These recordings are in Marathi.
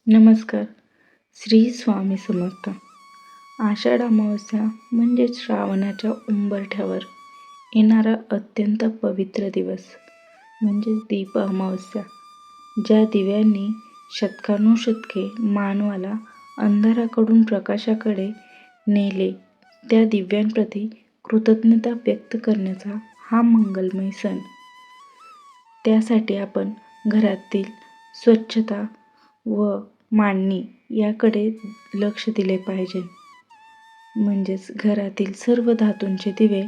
नमस्कार. श्री स्वामी समर्थ. आषाढ अमावस्या म्हणजे श्रावणाच्या उंबरठ्यावर येणारा अत्यंत पवित्र दिवस म्हणजे दीप अमावस्या. ज्या दिव्यांनी शतकानुशतके मानवाला अंधाराकडून प्रकाशाकडे नेले, त्या दिव्यांप्रती कृतज्ञता व्यक्त करण्याचा हा मंगलमय सण. त्यासाठी आपण घरातील स्वच्छता व मांडणी याकडे लक्ष दिले पाहिजे. म्हणजेच घरातील सर्व धातूंचे दिवे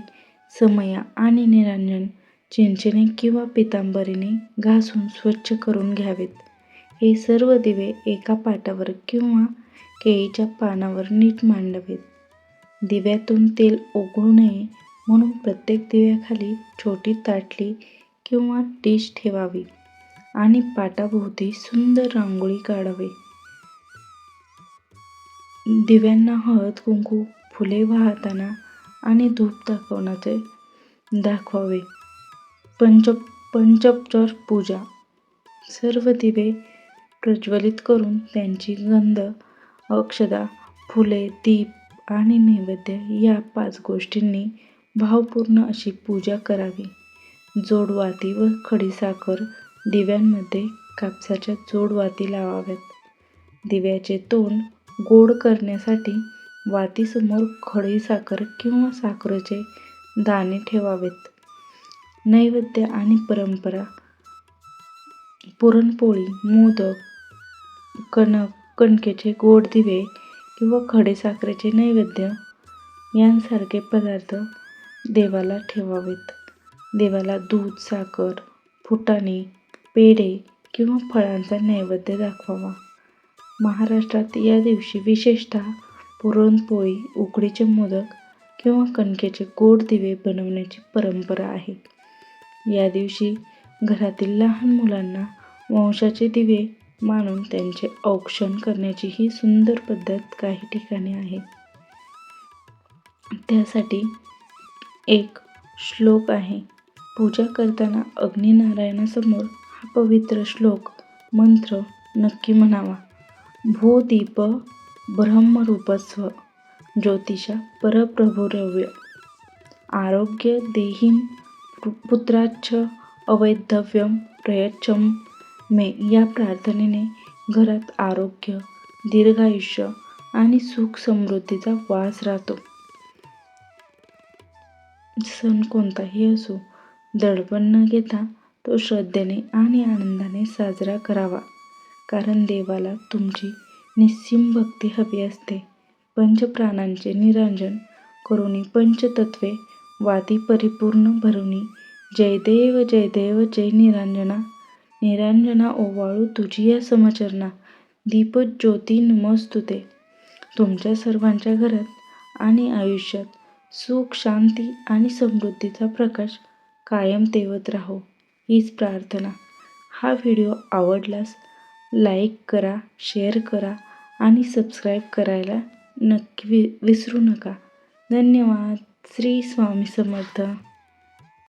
समया आणि निरांजन चिंचेने किंवा पितांबरीने घासून स्वच्छ करून घ्यावेत. हे सर्व दिवे एका पाटावर किंवा केळीच्या पानावर नीट मांडावेत. दिव्यातून तेल ओघळू नये म्हणून प्रत्येक दिव्याखाली छोटी ताटली किंवा डिश ठेवावी आणि पाटाभोवती सुंदर रांगोळी काढावी. दिव्यांना हळद कुंकू, फुले वाहताना आणि धूप दाखवावे. पंचोपचार पूजा. सर्व दिवे प्रज्वलित करून त्यांची गंध, अक्षता, फुले, दीप आणि नैवेद्य या 5 गोष्टींनी भावपूर्ण अशी पूजा करावी. जोडवाती व खडीसाखर. दिव्यांमध्ये कापसाच्या जोडवाती लावाव्यात. दिव्याचे तोंड गोड करण्यासाठी वातीसमोर खडीसाखर किंवा साखरेचे दाणे ठेवावेत. नैवेद्य आणि परंपरा. पुरणपोळी, मोदक, कणकेचे गोड दिवे किंवा खडीसाखरेचे नैवेद्य यांसारखे पदार्थ देवाला ठेवावेत. देवाला दूध, साखर, फुटाणे, पेढे किंवा फळांचा नैवेद्य दाखवावा. महाराष्ट्रात या दिवशी विशेषतः पुरणपोळी, उकडीचे मोदक किंवा कणकेचे गोड दिवे बनवण्याची परंपरा आहे. या दिवशी घरातील लहान मुलांना वंशाचे दिवे मानून त्यांचे औक्षण करण्याची ही सुंदर पद्धत काही ठिकाणी आहे. त्यासाठी एक श्लोक आहे. पूजा करताना अग्निनारायणासमोर हा पवित्र श्लोक मंत्र नक्की म्हणावा. भो दीप ब्रह्मरूपस्व ज्योतिषा परप्रभुरव्य आरोग्य देहिं पुत्राच्छ अवैधव्यम प्रयच्छं मे. या प्रार्थनेने घरात आरोग्य, दीर्घायुष्य आणि सुख समृद्धीचा वास राहतो. सण कोणताही असो, दडपण न घेता तो श्रद्धेने आणि आनंदाने साजरा करावा. कारण देवाला तुमची निस्सीम भक्ती हवी असते. पंचप्राणांचे निरांजन करुनी पंचतत्वे वाती परिपूर्ण भरुनी. जय देव जय देव जय निरांजना. निरांजना ओवाळू तुझिया समचरणा. दीपज्योती नमोस्तुते. तुमच्या सर्वांच्या घरात आणि आयुष्यात सुख, शांती आणि समृद्धीचा प्रकाश कायम तेवत राहो, हीच प्रार्थना. हा व्हिडिओ आवडल्यास लाईक करा, शेअर करा आणि सबस्क्राईब करायला नक्की विसरू नका. धन्यवाद. श्री स्वामी समर्थ.